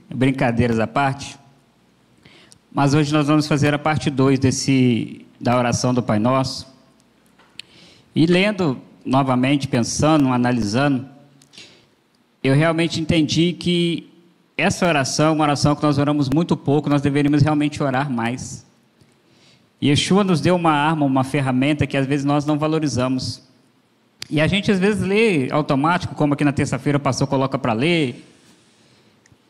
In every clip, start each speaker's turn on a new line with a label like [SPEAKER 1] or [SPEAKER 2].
[SPEAKER 1] Brincadeiras à parte, mas hoje nós vamos fazer a parte 2 da oração do Pai Nosso. E lendo novamente, pensando, analisando, eu realmente entendi que essa oração é uma oração que nós oramos muito pouco, nós deveríamos realmente orar mais. Yeshua nos deu uma arma, uma ferramenta que às vezes nós não valorizamos. E a gente às vezes lê automático, como aqui na terça-feira o pastor coloca para ler.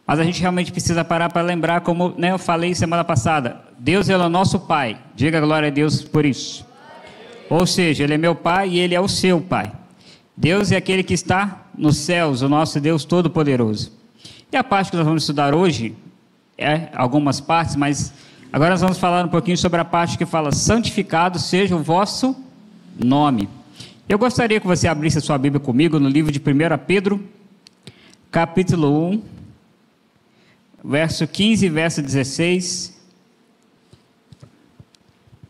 [SPEAKER 1] Mas a gente realmente precisa parar para lembrar, como eu falei semana passada, Deus é o nosso Pai. Diga glória a Deus por isso. Ou seja, Ele é meu Pai e Ele é o seu Pai. Deus é aquele que está nos céus, o nosso Deus Todo-Poderoso. E a parte que nós vamos estudar hoje, algumas partes, mas agora nós vamos falar um pouquinho sobre a parte que fala: santificado seja o vosso nome. Eu gostaria que você abrisse a sua Bíblia comigo no livro de 1 Pedro, capítulo 1, verso 15 e verso 16.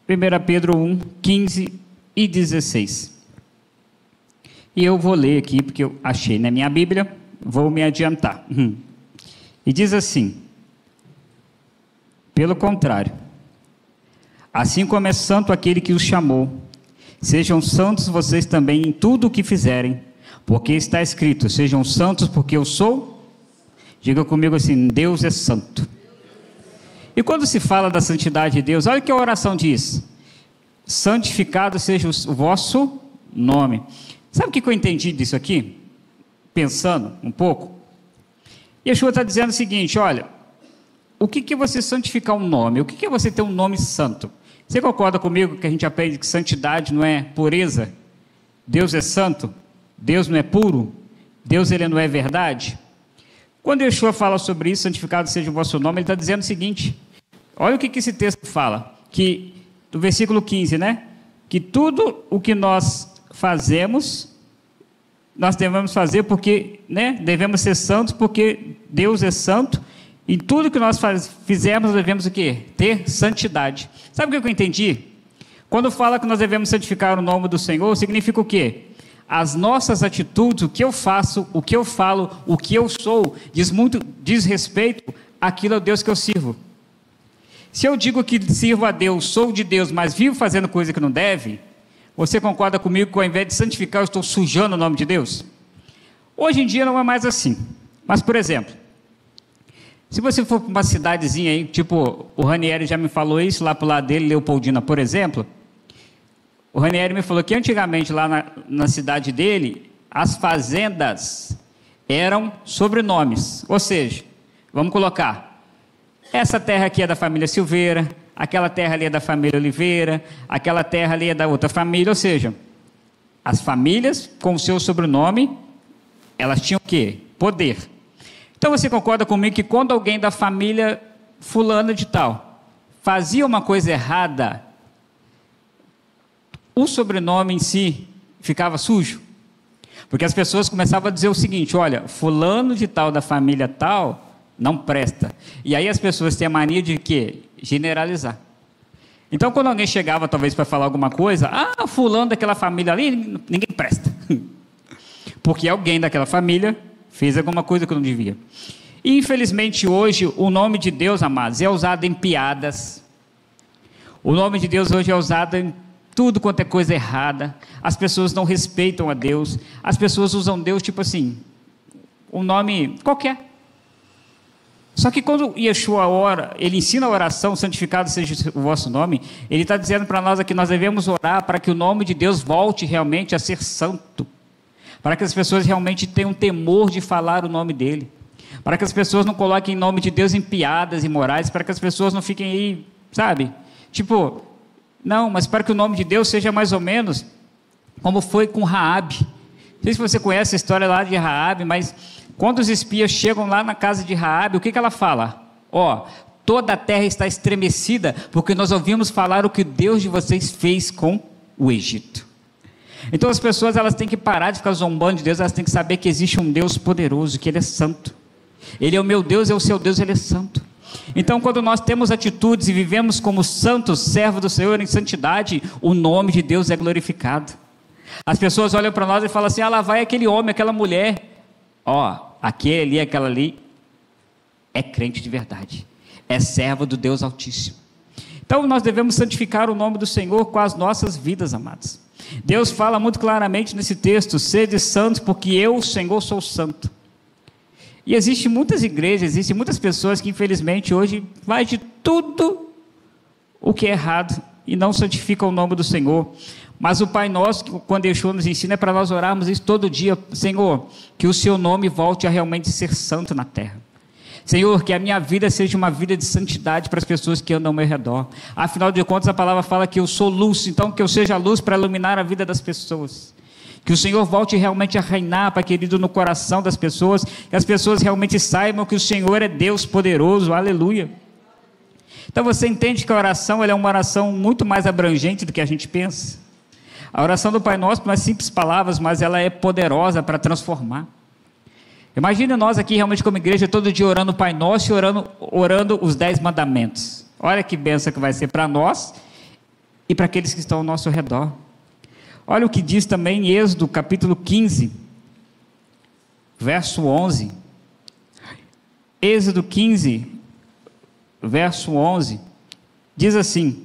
[SPEAKER 1] 1 Pedro 1, 15 e 16. E eu vou ler aqui, porque eu achei na minha Bíblia, vou me adiantar. E diz assim: pelo contrário, assim como é santo aquele que os chamou, sejam santos vocês também em tudo o que fizerem, porque está escrito: sejam santos porque eu sou. Diga comigo assim: Deus é santo. E quando se fala da santidade de Deus, olha o que a oração diz: santificado seja o vosso nome. Sabe o que eu entendi disso aqui? Pensando um pouco, Yeshua está dizendo o seguinte: olha, o que é você santificar um nome? O que é você ter um nome santo? Você concorda comigo que a gente aprende que santidade não é pureza? Deus é santo? Deus não é puro? Deus ele não é verdade? Quando Yeshua fala sobre isso, santificado seja o vosso nome, ele está dizendo o seguinte: olha o que esse texto fala, que do versículo 15, que tudo o que nós fazemos, nós devemos fazer porque, devemos ser santos porque Deus é santo, e tudo que nós fizermos devemos o quê? Ter santidade. Sabe o que eu entendi? Quando fala que nós devemos santificar o nome do Senhor, significa o quê? As nossas atitudes, o que eu faço, o que eu falo, o que eu sou, diz respeito àquilo ao Deus que eu sirvo. Se eu digo que sirvo a Deus, sou de Deus, mas vivo fazendo coisa que não deve, você concorda comigo que ao invés de santificar, eu estou sujando o nome de Deus? Hoje em dia não é mais assim. Mas, por exemplo, se você for para uma cidadezinha aí, tipo, o Ranieri já me falou isso, lá para o lado dele, Leopoldina, por exemplo, o Ranieri me falou que antigamente lá na cidade dele, as fazendas eram sobrenomes. Ou seja, vamos colocar, essa terra aqui é da família Silveira, aquela terra ali é da família Oliveira, aquela terra ali é da outra família. Ou seja, as famílias com o seu sobrenome, elas tinham o quê? Poder. Então você concorda comigo que quando alguém da família fulano de tal fazia uma coisa errada, o sobrenome em si ficava sujo? Porque as pessoas começavam a dizer o seguinte: olha, fulano de tal da família tal não presta. E aí as pessoas têm a mania de quê? Generalizar. Então quando alguém chegava talvez para falar alguma coisa, fulano daquela família ali, ninguém presta. Porque alguém daquela família fez alguma coisa que não devia. E infelizmente hoje o nome de Deus, amados, é usado em piadas. O nome de Deus hoje é usado em tudo quanto é coisa errada. As pessoas não respeitam a Deus. As pessoas usam Deus tipo assim, um nome qualquer. Só que quando Yeshua ora, ele ensina a oração: santificado seja o vosso nome, ele está dizendo para nós aqui, nós devemos orar para que o nome de Deus volte realmente a ser santo, para que as pessoas realmente tenham temor de falar o nome dele, para que as pessoas não coloquem o nome de Deus em piadas imorais, para que as pessoas não fiquem aí, sabe, tipo, não, mas para que o nome de Deus seja mais ou menos como foi com Raabe. Não sei se você conhece a história lá de Raabe, mas quando os espias chegam lá na casa de Raabe, o que ela fala? Toda a terra está estremecida, porque nós ouvimos falar o que Deus de vocês fez com o Egito. Então as pessoas, elas têm que parar de ficar zombando de Deus, elas têm que saber que existe um Deus poderoso, que Ele é santo. Ele é o meu Deus, é o seu Deus, Ele é santo. Então quando nós temos atitudes e vivemos como santos, servos do Senhor em santidade, o nome de Deus é glorificado. As pessoas olham para nós e falam assim: lá vai aquele homem, aquela mulher, aquele ali, aquela ali, é crente de verdade, é servo do Deus Altíssimo. Então nós devemos santificar o nome do Senhor com as nossas vidas, amados. Deus fala muito claramente nesse texto: sede santos, porque eu, o Senhor, sou santo. E existem muitas igrejas, existem muitas pessoas que infelizmente hoje faz de tudo o que é errado e não santificam o nome do Senhor. Mas o Pai Nosso, quando Yeshua nos ensina, é para nós orarmos isso todo dia: Senhor, que o seu nome volte a realmente ser santo na terra. Senhor, que a minha vida seja uma vida de santidade para as pessoas que andam ao meu redor. Afinal de contas, a palavra fala que eu sou luz, então que eu seja luz para iluminar a vida das pessoas. Que o Senhor volte realmente a reinar, Pai querido, no coração das pessoas, que as pessoas realmente saibam que o Senhor é Deus poderoso, aleluia. Então você entende que a oração ela é uma oração muito mais abrangente do que a gente pensa. A oração do Pai Nosso não é simples palavras, mas ela é poderosa para transformar. Imagina nós aqui realmente como igreja todo dia orando o Pai Nosso e orando os 10 mandamentos. Olha que bênção que vai ser para nós e para aqueles que estão ao nosso redor. Olha o que diz também em Êxodo capítulo 15, verso 11. Êxodo 15, verso 11, diz assim: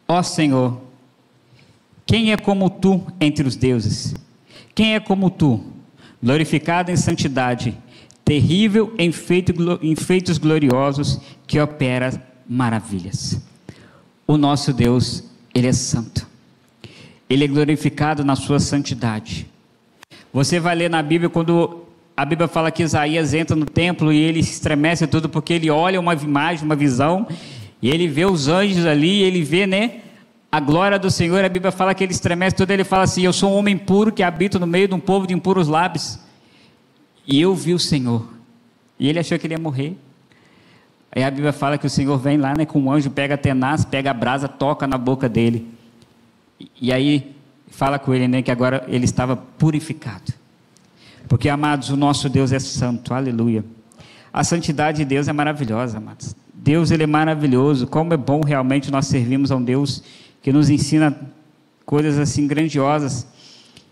[SPEAKER 1] ó Senhor, quem é como tu entre os deuses? Quem é como tu, glorificado em santidade, terrível em feitos gloriosos, que opera maravilhas? O nosso Deus, Ele é santo. Ele é glorificado na sua santidade. Você vai ler na Bíblia, quando a Bíblia fala que Isaías entra no templo e ele se estremece tudo, porque ele olha uma imagem, uma visão, e ele vê os anjos ali, ele vê, a glória do Senhor. A Bíblia fala que ele estremece tudo, ele fala assim: eu sou um homem puro que habito no meio de um povo de impuros lábios, e eu vi o Senhor. E ele achou que ele ia morrer. Aí a Bíblia fala que o Senhor vem lá, com um anjo, pega a tenaz, pega a brasa, toca na boca dele, e aí fala com ele, que agora ele estava purificado. Porque, amados, o nosso Deus é santo, aleluia. A santidade de Deus é maravilhosa, amados. Deus, Ele é maravilhoso. Como é bom realmente nós servirmos a um Deus que nos ensina coisas assim grandiosas,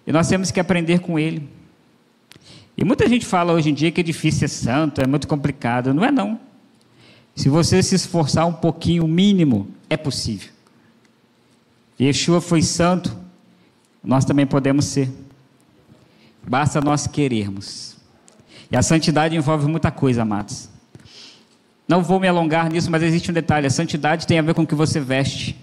[SPEAKER 1] e nós temos que aprender com Ele. E muita gente fala hoje em dia que é difícil ser santo, é muito complicado. Não é não. Se você se esforçar um pouquinho, o mínimo, é possível. Yeshua foi santo, nós também podemos ser. Basta nós querermos. E a santidade envolve muita coisa, amados. Não vou me alongar nisso, mas existe um detalhe: a santidade tem a ver com o que você veste.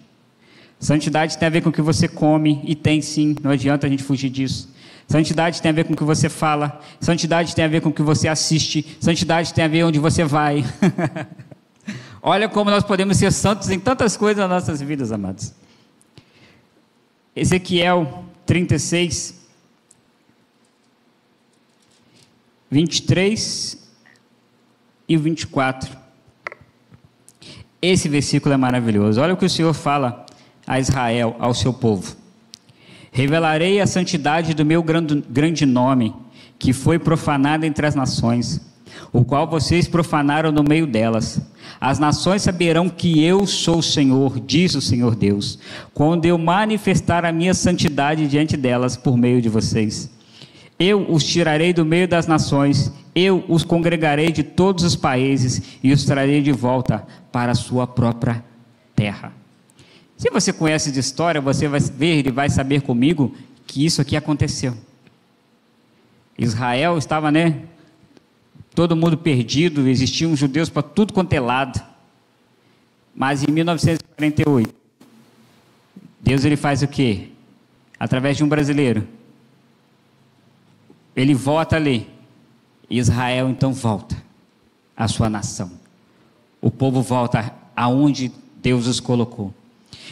[SPEAKER 1] Santidade tem a ver com o que você come, e tem sim, não adianta a gente fugir disso. Santidade tem a ver com o que você fala. Santidade tem a ver com o que você assiste. Santidade tem a ver onde você vai. Olha como nós podemos ser santos em tantas coisas nas nossas vidas, amados. Ezequiel 36, 23 e 24. Esse versículo é maravilhoso. Olha o que o Senhor fala a Israel, ao seu povo: revelarei a santidade do meu grande nome, que foi profanado entre as nações, o qual vocês profanaram no meio delas. As nações saberão que eu sou o Senhor, diz o Senhor Deus, quando eu manifestar a minha santidade diante delas por meio de vocês. Eu os tirarei do meio das nações, eu os congregarei de todos os países e os trarei de volta para a sua própria terra. Se você conhece de história, você vai ver e vai saber comigo que isso aqui aconteceu. Israel estava, todo mundo perdido, existiam judeus para tudo quanto é lado. Mas em 1948, Deus ele faz o quê? Através de um brasileiro. Ele volta ali. Israel então volta à sua nação. O povo volta aonde Deus os colocou.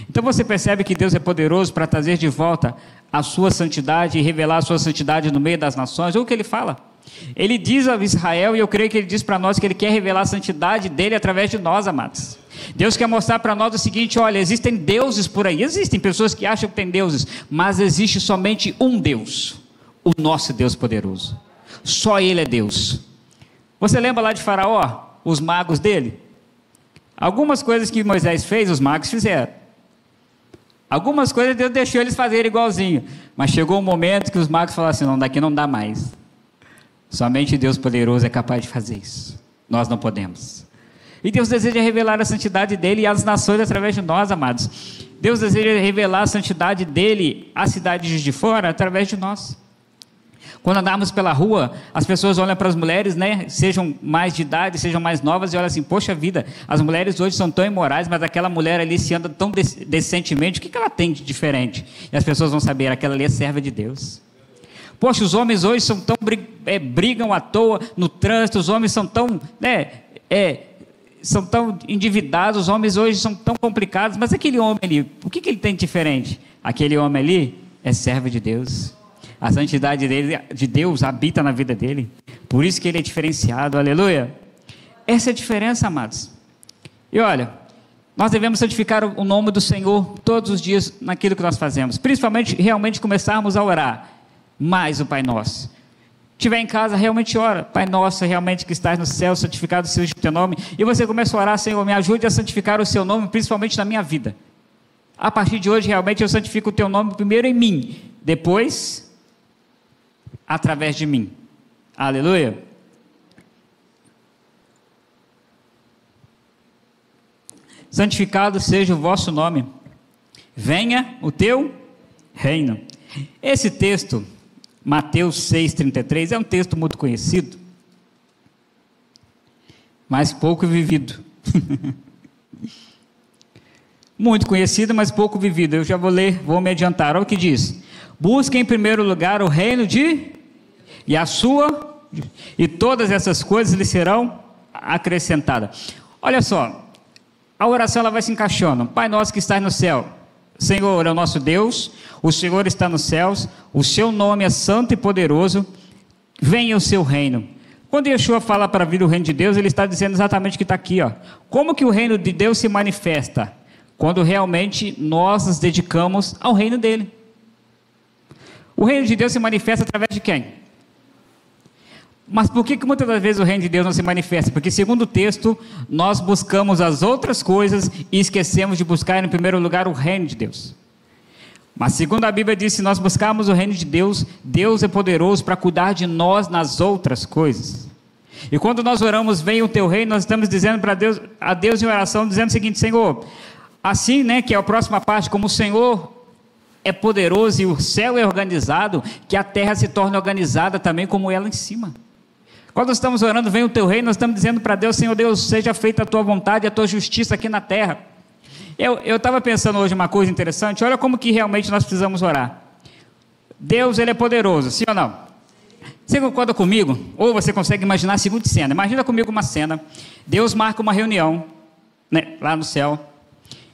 [SPEAKER 1] Então você percebe que Deus é poderoso para trazer de volta a sua santidade e revelar a sua santidade no meio das nações. Olha o que ele fala. Ele diz a Israel, e eu creio que ele diz para nós, que ele quer revelar a santidade dele através de nós, amados. Deus quer mostrar para nós o seguinte: olha, existem deuses por aí, existem pessoas que acham que tem deuses, mas existe somente um Deus, o nosso Deus poderoso. Só Ele é Deus. Você lembra lá de Faraó, os magos dele? Algumas coisas que Moisés fez, os magos fizeram. Algumas coisas Deus deixou eles fazerem igualzinho, mas chegou um momento que os magos falaram assim: não, daqui não dá mais. Somente Deus poderoso é capaz de fazer isso. Nós não podemos. E Deus deseja revelar a santidade dele às nações através de nós, amados. Deus deseja revelar a santidade dele às cidades de fora através de nós. Quando andarmos pela rua, as pessoas olham para as mulheres, né, sejam mais de idade, sejam mais novas, e olham assim: poxa vida, as mulheres hoje são tão imorais, mas aquela mulher ali se anda tão decentemente, o que ela tem de diferente? E as pessoas vão saber: aquela ali é serva de Deus. Poxa, os homens hoje são tão brigam à toa no trânsito, os homens são tão, são tão endividados, os homens hoje são tão complicados, mas aquele homem ali, o que ele tem de diferente? Aquele homem ali é servo de Deus. A santidade de Deus habita na vida dele, por isso que ele é diferenciado, aleluia. Essa é a diferença, amados. E olha, nós devemos santificar o nome do Senhor todos os dias naquilo que nós fazemos, principalmente realmente começarmos a orar mais o Pai Nosso. Estiver em casa, realmente ora: Pai Nosso, realmente que estás no céu, santificado seja o teu nome. E você começa a orar: Senhor, me ajude a santificar o seu nome, principalmente na minha vida. A partir de hoje, realmente eu santifico o teu nome primeiro em mim, depois através de mim. Aleluia. Santificado seja o vosso nome, venha o teu reino. Esse texto, Mateus 6,33, é um texto muito conhecido, mas pouco vivido. Muito conhecido, mas pouco vivido. Eu já vou ler, vou me adiantar. Olha o que diz: busquem em primeiro lugar o reino e a sua, e todas essas coisas lhe serão acrescentadas. Olha só, a oração ela vai se encaixando. Pai nosso que estás no céu, Senhor é o nosso Deus, o Senhor está nos céus, o seu nome é santo e poderoso, venha o seu reino. Quando Yeshua fala para vir o reino de Deus, ele está dizendo exatamente o que está aqui, ó. Como que o reino de Deus se manifesta? Quando realmente nós nos dedicamos ao reino dele. O reino de Deus se manifesta através de quem? Mas por que muitas das vezes o reino de Deus não se manifesta? Porque, segundo o texto, nós buscamos as outras coisas e esquecemos de buscar em primeiro lugar o reino de Deus. Mas segundo a Bíblia diz, se nós buscarmos o reino de Deus, Deus é poderoso para cuidar de nós nas outras coisas. E quando nós oramos, venha o teu reino, nós estamos dizendo para Deus, a Deus em oração, dizendo o seguinte: Senhor, assim, né, que é a próxima parte, como o Senhor é poderoso e o céu é organizado, que a terra se torne organizada também como ela em cima. Quando nós estamos orando, vem o teu reino, nós estamos dizendo para Deus: Senhor Deus, seja feita a tua vontade, a tua justiça aqui na terra. Eu estava pensando hoje uma coisa interessante. Olha como que realmente nós precisamos orar. Deus, ele é poderoso, sim ou não? Você concorda comigo? Ou você consegue imaginar a seguinte cena? Imagina comigo uma cena. Deus marca uma reunião, né, lá no céu,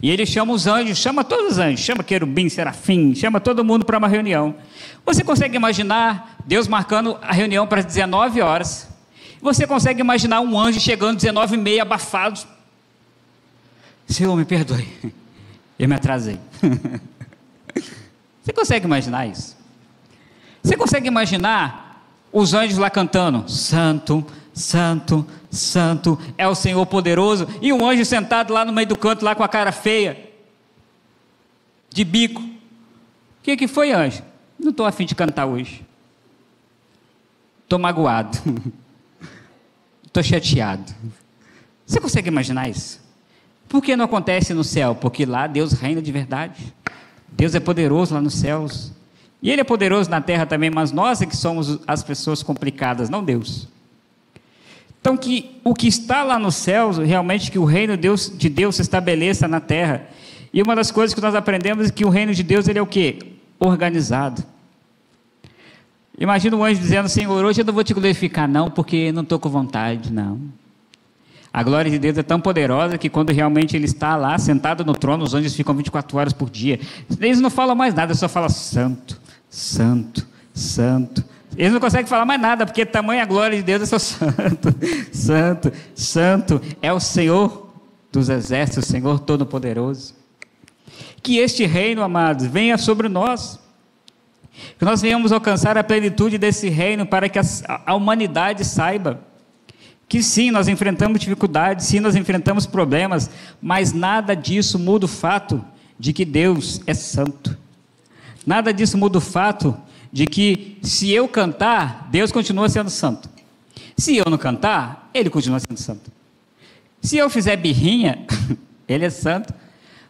[SPEAKER 1] e ele chama os anjos, chama todos os anjos, chama querubim, serafim, chama todo mundo para uma reunião. Você consegue imaginar Deus marcando a reunião para as 19 horas? Você consegue imaginar um anjo chegando 19h30, abafado? Senhor, me perdoe, eu me atrasei. Você consegue imaginar isso? Você consegue imaginar os anjos lá cantando: Santo, Santo, Santo é o Senhor poderoso, e um anjo sentado lá no meio do canto, lá com a cara feia, de bico? O que foi, anjo? Não estou a fim de cantar hoje, estou magoado, estou chateado. Você consegue imaginar isso? Por que não acontece no céu? Porque lá Deus reina de verdade. Deus é poderoso lá nos céus, e Ele é poderoso na terra também, mas nós é que somos as pessoas complicadas, não Deus. Então, que o que está lá nos céus, realmente que o reino de Deus se estabeleça na terra. E uma das coisas que nós aprendemos é que o reino de Deus, ele é o quê? Organizado. Imagina um anjo dizendo: Senhor, hoje eu não vou te glorificar não, porque não estou com vontade, não. A glória de Deus é tão poderosa que quando realmente Ele está lá, sentado no trono, os anjos ficam 24 horas por dia. Eles não falam mais nada, só falam santo, santo, santo. Eles não conseguem falar mais nada, porque tamanha a glória de Deus é só santo, santo, santo é o Senhor dos exércitos, o Senhor todo-poderoso. Que este reino, amados, venha sobre nós, que nós venhamos alcançar a plenitude desse reino, para que a humanidade saiba que sim, nós enfrentamos dificuldades, sim, nós enfrentamos problemas, mas nada disso muda o fato de que Deus é santo. Nada disso muda o fato de que, se eu cantar, Deus continua sendo santo. Se eu não cantar, ele continua sendo santo. Se eu fizer birrinha, ele é santo.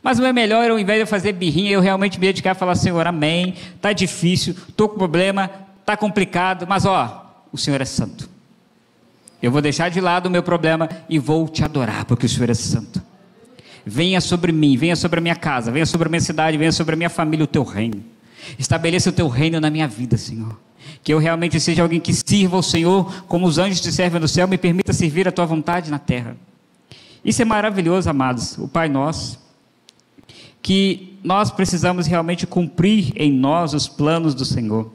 [SPEAKER 1] Mas o melhor, ao invés de eu fazer birrinha, eu realmente me dedicar a falar: Senhor, amém, está difícil, estou com problema, está complicado, mas o Senhor é santo. Eu vou deixar de lado o meu problema e vou te adorar, porque o Senhor é santo. Venha sobre mim, venha sobre a minha casa, venha sobre a minha cidade, venha sobre a minha família o teu reino. Estabeleça o teu reino na minha vida, Senhor. Que eu realmente seja alguém que sirva ao Senhor como os anjos te servem no céu, me permita servir a tua vontade na terra. Isso é maravilhoso, amados, o Pai Nosso, que nós precisamos realmente cumprir em nós os planos do Senhor.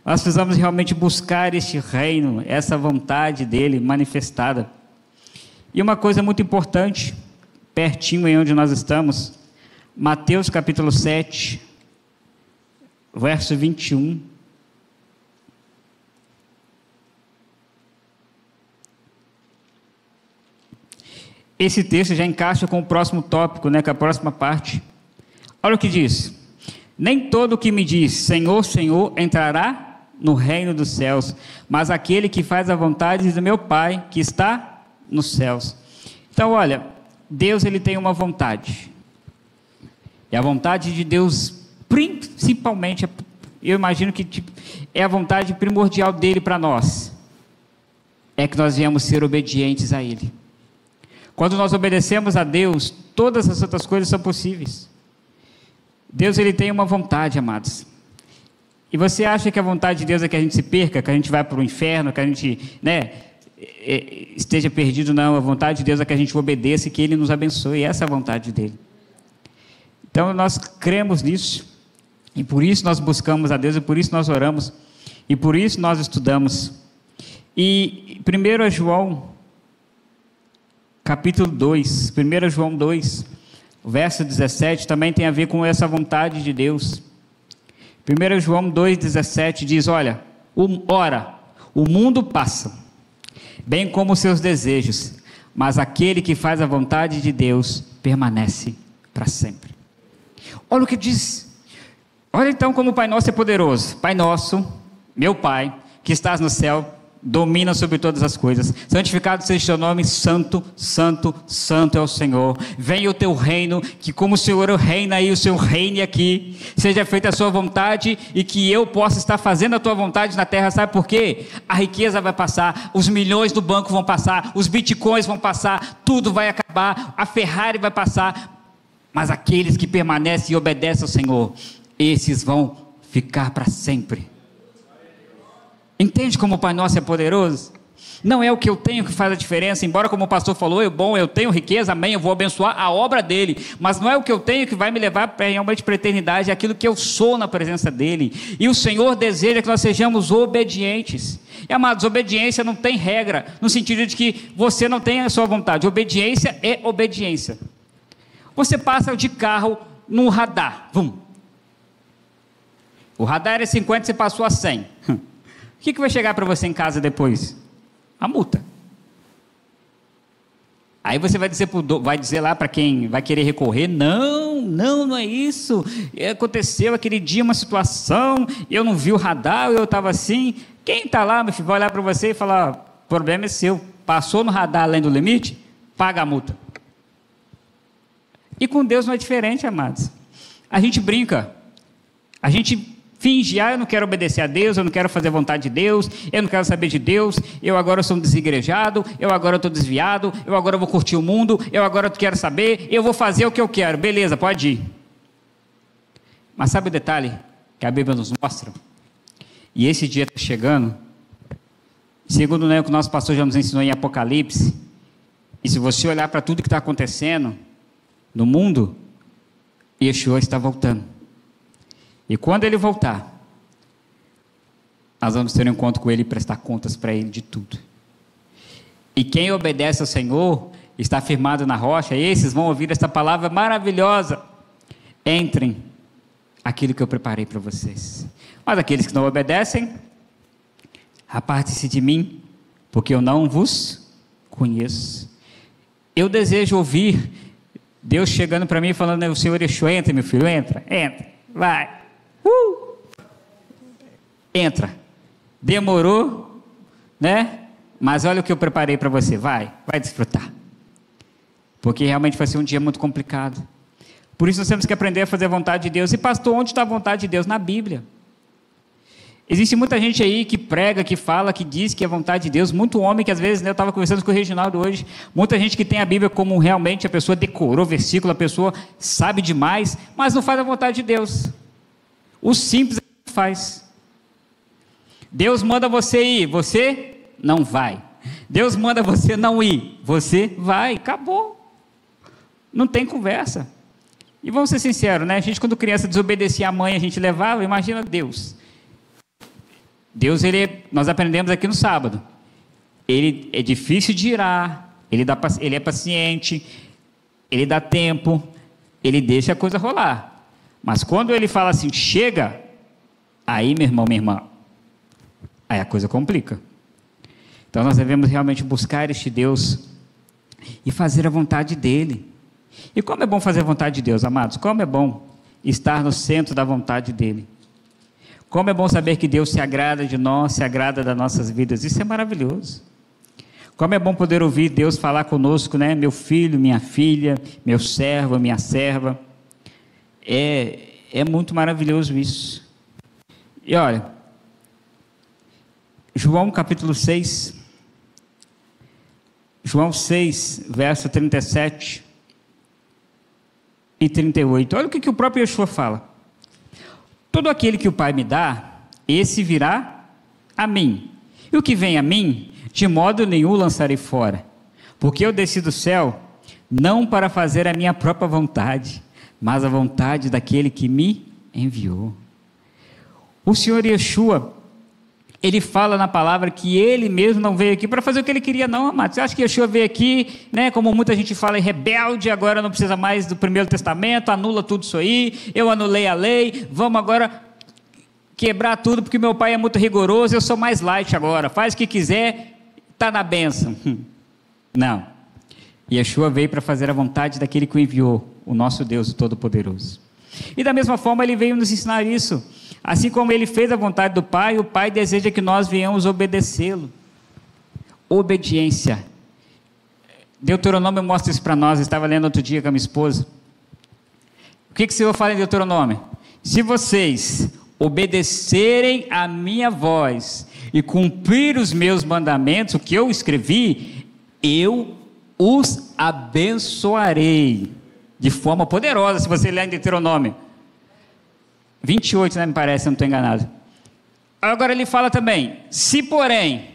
[SPEAKER 1] Nós precisamos realmente buscar este reino, essa vontade dele manifestada. E uma coisa muito importante, pertinho em onde nós estamos, Mateus capítulo 7, verso 21. Esse texto já encaixa com o próximo tópico, com a próxima parte. Olha o que diz: nem todo o que me diz Senhor, Senhor entrará no reino dos céus, mas aquele que faz a vontade do meu Pai que está nos céus. Então olha, Deus ele tem uma vontade, e a vontade de Deus principalmente, eu imagino que é a vontade primordial dele para nós, é que nós viemos ser obedientes a ele. Quando nós obedecemos a Deus, todas as outras coisas são possíveis. Deus ele tem uma vontade, amados. E você acha que a vontade de Deus é que a gente se perca, que a gente vai para o inferno, que a gente esteja perdido? Não, a vontade de Deus é que a gente obedeça e que Ele nos abençoe. Essa é a vontade dele. Então nós cremos nisso, e por isso nós buscamos a Deus, e por isso nós oramos, e por isso nós estudamos. E 1 João capítulo 2, 1 João 2, verso 17, também tem a ver com essa vontade de Deus. 1 João 2,17 diz: ora, o mundo passa, bem como os seus desejos, mas aquele que faz a vontade de Deus permanece para sempre. Olha o que diz. Olha então como o Pai Nosso é poderoso. Pai nosso, meu Pai, que estás no céu, domina sobre todas as coisas, santificado seja o teu nome, santo, santo, santo é o Senhor. Venha o teu reino, que como o Senhor reina aí, o Senhor reine aqui, seja feita a sua vontade, e que eu possa estar fazendo a tua vontade na terra. Sabe por quê? A riqueza vai passar, os milhões do banco vão passar, os bitcoins vão passar, tudo vai acabar, a Ferrari vai passar, mas aqueles que permanecem e obedecem ao Senhor, esses vão ficar para sempre. Entende como o Pai Nosso é poderoso? Não é o que eu tenho que faz a diferença, embora como o pastor falou, eu tenho riqueza, amém, eu vou abençoar a obra dele, mas não é o que eu tenho que vai me levar realmente para a eternidade, é aquilo que eu sou na presença dele. E o Senhor deseja que nós sejamos obedientes. E amados, obediência não tem regra, no sentido de que você não tem a sua vontade. Obediência é obediência. Você passa de carro no radar, o radar é 50, você passou a 100. O que vai chegar para você em casa depois? A multa. Aí você vai dizer lá para quem vai querer recorrer: não é isso, aconteceu aquele dia uma situação, eu não vi o radar, eu estava assim. Quem está lá, meu filho, vai olhar para você e falar: o problema é seu, passou no radar além do limite, paga a multa. E com Deus não é diferente, amados. A gente brinca, a gente finge: eu não quero obedecer a Deus, eu não quero fazer a vontade de Deus, eu não quero saber de Deus, eu agora sou um desigrejado, eu agora estou desviado, eu agora vou curtir o mundo, eu agora quero saber, eu vou fazer o que eu quero. Beleza, pode ir. Mas sabe o detalhe que a Bíblia nos mostra? E esse dia está chegando, segundo o que o nosso pastor já nos ensinou em Apocalipse, e se você olhar para tudo que está acontecendo no mundo, Yeshua está voltando. E quando ele voltar, nós vamos ter um encontro com ele e prestar contas para ele de tudo. E quem obedece ao Senhor está firmado na rocha, e esses vão ouvir esta palavra maravilhosa: entrem aquilo que eu preparei para vocês. Mas aqueles que não obedecem, aparte-se de mim, porque eu não vos conheço. Eu desejo ouvir Deus chegando para mim e falando: o Senhor Yeshua, entra, meu filho, entra, vai. Entra. Demorou, mas olha o que eu preparei para você, vai desfrutar. Porque realmente vai ser um dia muito complicado. Por isso nós temos que aprender a fazer a vontade de Deus. E pastor, onde está a vontade de Deus? Na Bíblia. Existe muita gente aí que prega, que fala, que diz que é vontade de Deus. Muito homem que às vezes, né, eu estava conversando com o Reginaldo hoje, muita gente que tem a Bíblia como realmente a pessoa decorou o versículo, a pessoa sabe demais, mas não faz a vontade de Deus. O simples faz. Deus manda você ir, você não vai. Deus manda você não ir, você vai, acabou. Não tem conversa. E vamos ser sinceros, né? A gente quando criança desobedecia a mãe, a gente levava, imagina Deus. Deus, nós aprendemos aqui no sábado, ele é difícil de irar, ele é paciente, ele dá tempo, ele deixa a coisa rolar. Mas quando ele fala assim, chega, aí meu irmão, minha irmã, aí a coisa complica. Então nós devemos realmente buscar este Deus e fazer a vontade dele. E como é bom fazer a vontade de Deus, amados, como é bom estar no centro da vontade dele. Como é bom saber que Deus se agrada de nós, se agrada das nossas vidas. Isso é maravilhoso. Como é bom poder ouvir Deus falar conosco, né? Meu filho, minha filha, meu servo, minha serva. É muito maravilhoso isso. E olha, João capítulo 6. João 6, verso 37 e 38. Olha o que o próprio Yeshua fala. Todo aquele que o Pai me dá, esse virá a mim. E o que vem a mim, de modo nenhum lançarei fora. Porque eu desci do céu, não para fazer a minha própria vontade, mas a vontade daquele que me enviou. O Senhor Yeshua, ele fala na palavra que ele mesmo não veio aqui para fazer o que ele queria, não, amado. Você acha que Yeshua veio aqui, né, como muita gente fala, rebelde, agora não precisa mais do Primeiro Testamento, anula tudo isso aí, eu anulei a lei, vamos agora quebrar tudo, porque meu pai é muito rigoroso, eu sou mais light agora, faz o que quiser, está na bênção. Não. Yeshua veio para fazer a vontade daquele que o enviou, o nosso Deus, o Todo-Poderoso. E da mesma forma ele veio nos ensinar isso. Assim como ele fez a vontade do Pai, o Pai deseja que nós venhamos obedecê-lo. Obediência. Deuteronômio mostra isso para nós. Eu estava lendo outro dia com a minha esposa. O que o Senhor fala em Deuteronômio? Se vocês obedecerem a minha voz e cumprir os meus mandamentos, o que eu escrevi, eu os abençoarei de forma poderosa. Se você ler em Deuteronômio 28, né, me parece, se eu não estou enganado. Agora ele fala também, se porém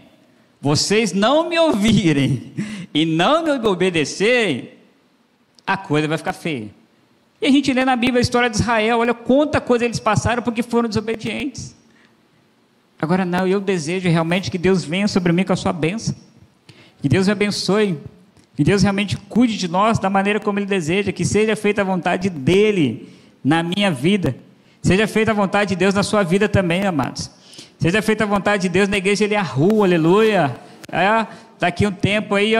[SPEAKER 1] vocês não me ouvirem e não me obedecerem, a coisa vai ficar feia. E a gente lê na Bíblia a história de Israel, olha quanta coisa eles passaram porque foram desobedientes. Agora não, eu desejo realmente que Deus venha sobre mim com a sua bênção, que Deus me abençoe, que Deus realmente cuide de nós da maneira como Ele deseja, que seja feita a vontade dEle na minha vida. Seja feita a vontade de Deus na sua vida também, amados. Seja feita a vontade de Deus na igreja Eliahu, aleluia. Daqui um tempo aí,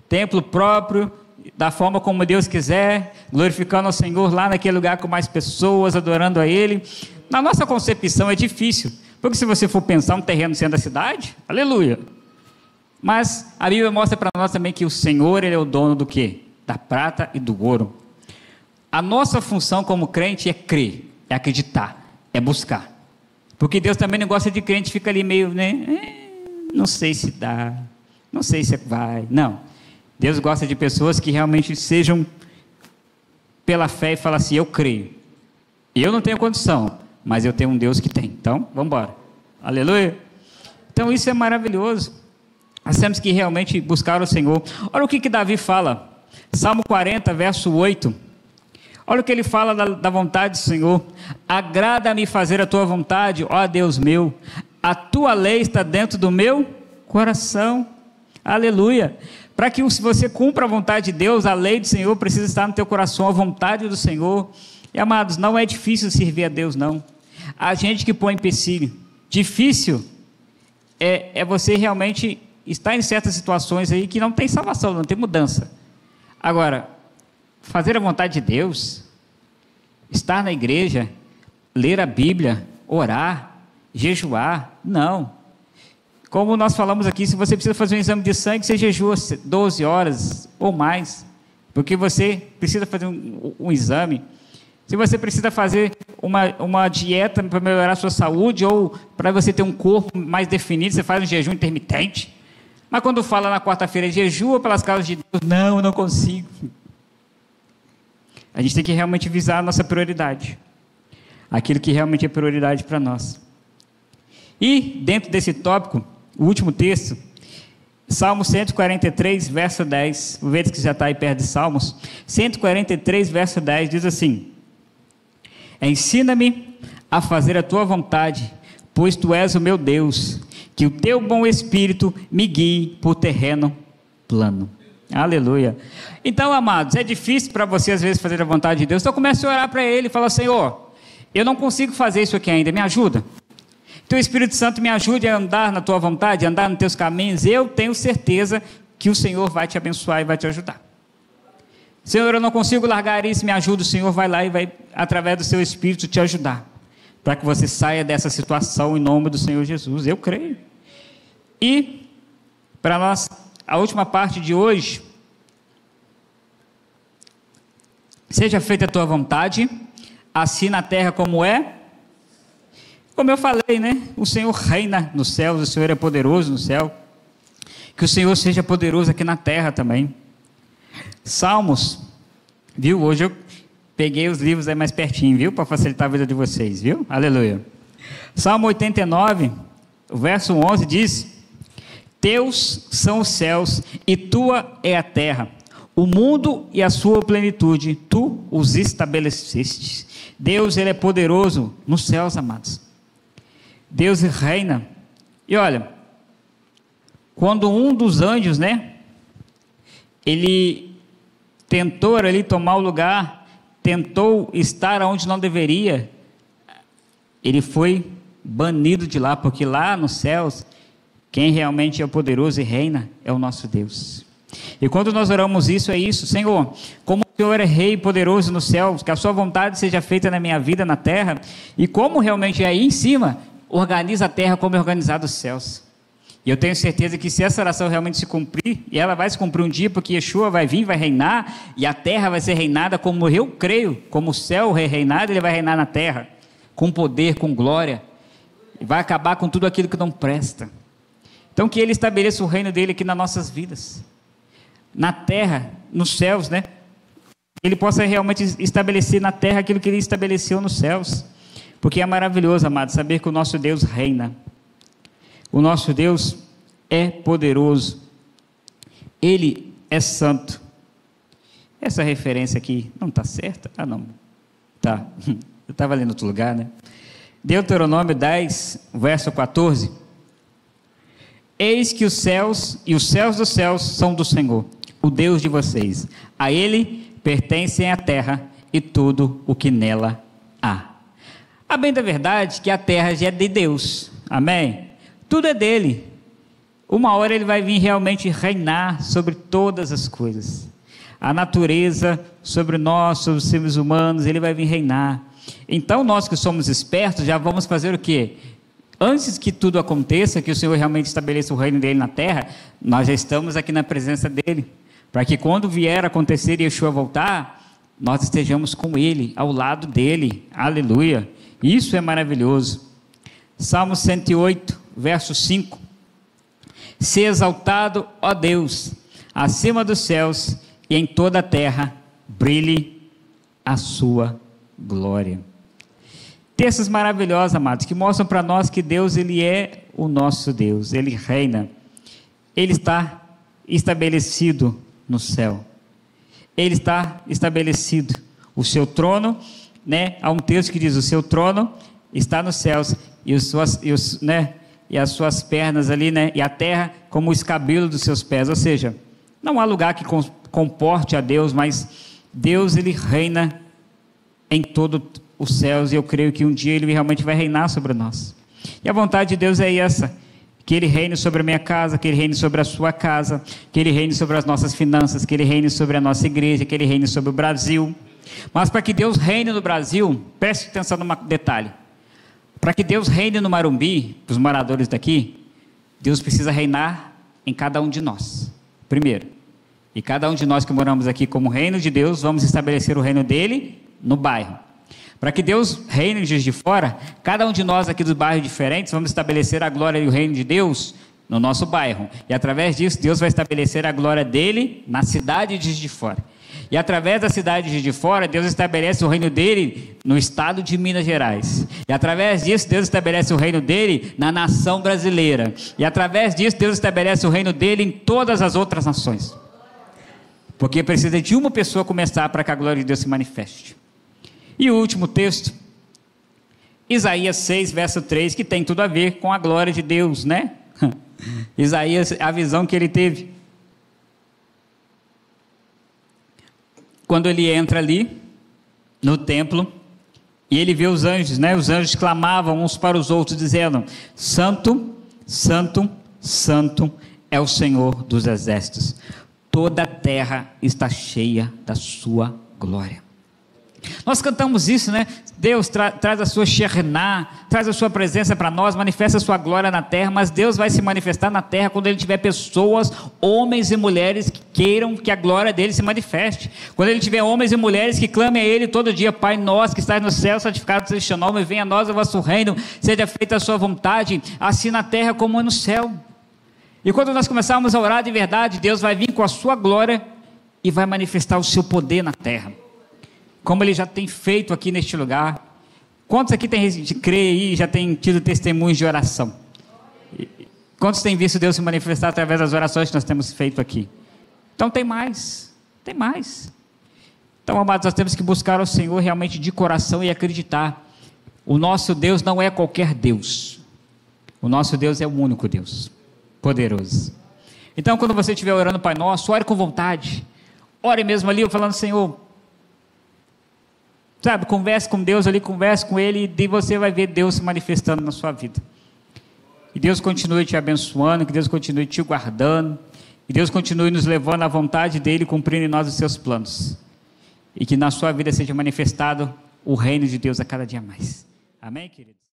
[SPEAKER 1] templo próprio, da forma como Deus quiser, glorificando ao Senhor lá naquele lugar com mais pessoas, adorando a Ele. Na nossa concepção é difícil, porque se você for pensar um terreno sendo a cidade, aleluia. Mas a Bíblia mostra para nós também que o Senhor, Ele é o dono do quê? Da prata e do ouro. A nossa função como crente é crer, é acreditar, é buscar. Porque Deus também não gosta de crente, fica ali meio, né? Não sei se dá, não sei se vai. Não. Deus gosta de pessoas que realmente sejam pela fé e falam assim, eu creio. Eu não tenho condição, mas eu tenho um Deus que tem. Então, vamos embora. Aleluia. Então isso é maravilhoso. Nós temos que realmente buscar o Senhor. Olha o que Davi fala. Salmo 40, verso 8. Olha o que ele fala da vontade do Senhor. Agrada-me fazer a tua vontade, ó Deus meu. A tua lei está dentro do meu coração. Aleluia. Para que você cumpra a vontade de Deus, a lei do Senhor precisa estar no teu coração, a vontade do Senhor. E amados, não é difícil servir a Deus, não. A gente que põe empecilho. Difícil é você realmente estar em certas situações aí que não tem salvação, não tem mudança. Agora, fazer a vontade de Deus, estar na igreja, ler a Bíblia, orar, jejuar, não. Como nós falamos aqui, se você precisa fazer um exame de sangue, você jejua 12 horas ou mais, porque você precisa fazer um exame. Se você precisa fazer uma dieta para melhorar a sua saúde, ou para você ter um corpo mais definido, você faz um jejum intermitente. Mas quando fala na quarta-feira, jejua pelas causas de Deus, não, eu não consigo. A gente tem que realmente visar a nossa prioridade, aquilo que realmente é prioridade para nós. E, dentro desse tópico, o último texto, Salmo 143, verso 10, o vez que já está aí perto de Salmos, 143, verso 10, diz assim: ensina-me a fazer a tua vontade, pois tu és o meu Deus, que o teu bom Espírito me guie por terreno plano. Aleluia. Então, amados, é difícil para você às vezes fazer a vontade de Deus, então comece a orar para Ele e fala: Senhor, eu não consigo fazer isso aqui ainda, me ajuda. Teu Espírito Santo me ajude a andar na tua vontade, a andar nos teus caminhos. Eu tenho certeza que o Senhor vai te abençoar e vai te ajudar. Senhor, eu não consigo largar isso, me ajuda. O Senhor vai lá e vai, através do seu Espírito, te ajudar, para que você saia dessa situação em nome do Senhor Jesus. Eu creio. E, para nós, a última parte de hoje: seja feita a tua vontade, assim na terra como é. Como eu falei, né? O Senhor reina nos céus, o Senhor é poderoso no céu. Que o Senhor seja poderoso aqui na terra também. Salmos, viu? Hoje eu peguei os livros aí mais pertinho, viu? Para facilitar a vida de vocês, viu? Aleluia. Salmo 89, o verso 11 diz: teus são os céus e tua é a terra, o mundo e a sua plenitude, tu os estabeleceste. Deus, Ele é poderoso nos céus, amados. Deus reina. E olha, quando um dos anjos, né, ele tentou ali tomar o lugar, tentou estar onde não deveria, ele foi banido de lá, porque lá nos céus, quem realmente é o poderoso e reina é o nosso Deus. E quando nós oramos isso, é isso: Senhor, como o Senhor é rei poderoso no céu, que a sua vontade seja feita na minha vida, na terra, e como realmente é aí em cima, organiza a terra como é organizado os céus. E eu tenho certeza que se essa oração realmente se cumprir, e ela vai se cumprir um dia, porque Yeshua vai vir, vai reinar, e a terra vai ser reinada como eu creio, como o céu é reinado, ele vai reinar na terra, com poder, com glória, e vai acabar com tudo aquilo que não presta. Então que ele estabeleça o reino dele aqui nas nossas vidas, na terra, nos céus, né? Ele possa realmente estabelecer na terra aquilo que ele estabeleceu nos céus. Porque é maravilhoso, amado, saber que o nosso Deus reina. O nosso Deus é poderoso. Ele é santo. Essa referência aqui não está certa? Ah, não. Tá. Eu estava lendo em outro lugar, né? Deuteronômio 10, verso 14. Eis que os céus e os céus dos céus são do Senhor, o Deus de vocês. A Ele pertencem a terra e tudo o que nela há. A bem da verdade que a terra já é de Deus, amém? Tudo é dele. Uma hora ele vai vir realmente reinar sobre todas as coisas. A natureza, sobre nós, sobre os seres humanos, ele vai vir reinar. Então nós que somos espertos já vamos fazer o quê? Antes que tudo aconteça, que o Senhor realmente estabeleça o reino dele na terra, nós já estamos aqui na presença dele, para que quando vier a acontecer e Yeshua voltar, nós estejamos com ele, ao lado dele. Aleluia. Isso é maravilhoso. Salmo 108, verso 5. Se exaltado, ó Deus, acima dos céus e em toda a terra, brilhe a sua glória. Textos maravilhosos, amados, que mostram para nós que Deus, Ele é o nosso Deus, Ele reina, Ele está estabelecido no céu, Ele está estabelecido, o seu trono, né? Há um texto que diz: o seu trono está nos céus e as suas pernas ali, né? E a terra como o escabelo dos seus pés. Ou seja, não há lugar que comporte a Deus, mas Deus, Ele reina em todos os céus, e eu creio que um dia Ele realmente vai reinar sobre nós. E a vontade de Deus é essa: que Ele reine sobre a minha casa, que Ele reine sobre a sua casa, que Ele reine sobre as nossas finanças, que Ele reine sobre a nossa igreja, que Ele reine sobre o Brasil. Mas para que Deus reine no Brasil, preste atenção num detalhe: para que Deus reine no Marumbi, para os moradores daqui, Deus precisa reinar em cada um de nós, primeiro. E cada um de nós que moramos aqui como reino de Deus, vamos estabelecer o reino dele no bairro. Para que Deus reine em Juiz de Fora, cada um de nós aqui dos bairros diferentes, vamos estabelecer a glória e o reino de Deus no nosso bairro. E através disso, Deus vai estabelecer a glória dele na cidade de Juiz de Fora. E através da cidade de Juiz de Fora, Deus estabelece o reino dele no estado de Minas Gerais. E através disso, Deus estabelece o reino dele na nação brasileira. E através disso, Deus estabelece o reino dele em todas as outras nações. Porque precisa de uma pessoa começar para que a glória de Deus se manifeste. E o último texto, Isaías 6, verso 3, que tem tudo a ver com a glória de Deus, né? Isaías, a visão que ele teve. Quando ele entra ali, no templo, e ele vê os anjos, né? Os anjos clamavam uns para os outros, dizendo: Santo, Santo, Santo é o Senhor dos exércitos. Toda a terra está cheia da sua glória. Nós cantamos isso, né? Deus traz a sua Shekinah, traz a sua presença para nós, manifesta a sua glória na terra, mas Deus vai se manifestar na terra quando Ele tiver pessoas, homens e mulheres que queiram que a glória dele se manifeste. Quando Ele tiver homens e mulheres que clamem a Ele todo dia: Pai nosso que estás no céu, santificado seja o teu nome, venha a nós o vosso reino, seja feita a sua vontade, assim na terra como no céu. E quando nós começarmos a orar de verdade, Deus vai vir com a sua glória e vai manifestar o seu poder na terra, como Ele já tem feito aqui neste lugar. Quantos aqui crê aí, já tem tido testemunhos de oração? Quantos têm visto Deus se manifestar através das orações que nós temos feito aqui? Então tem mais. Então, amados, nós temos que buscar o Senhor realmente de coração e acreditar. O nosso Deus não é qualquer Deus. O nosso Deus é o único Deus, poderoso. Então, quando você estiver orando Pai Nosso, ore com vontade. Ore mesmo ali, falando: Senhor, sabe, converse com Deus ali, converse com Ele, e você vai ver Deus se manifestando na sua vida. Que Deus continue te abençoando, que Deus continue te guardando, que Deus continue nos levando à vontade dEle, cumprindo em nós os seus planos. E que na sua vida seja manifestado o reino de Deus a cada dia mais. Amém, queridos?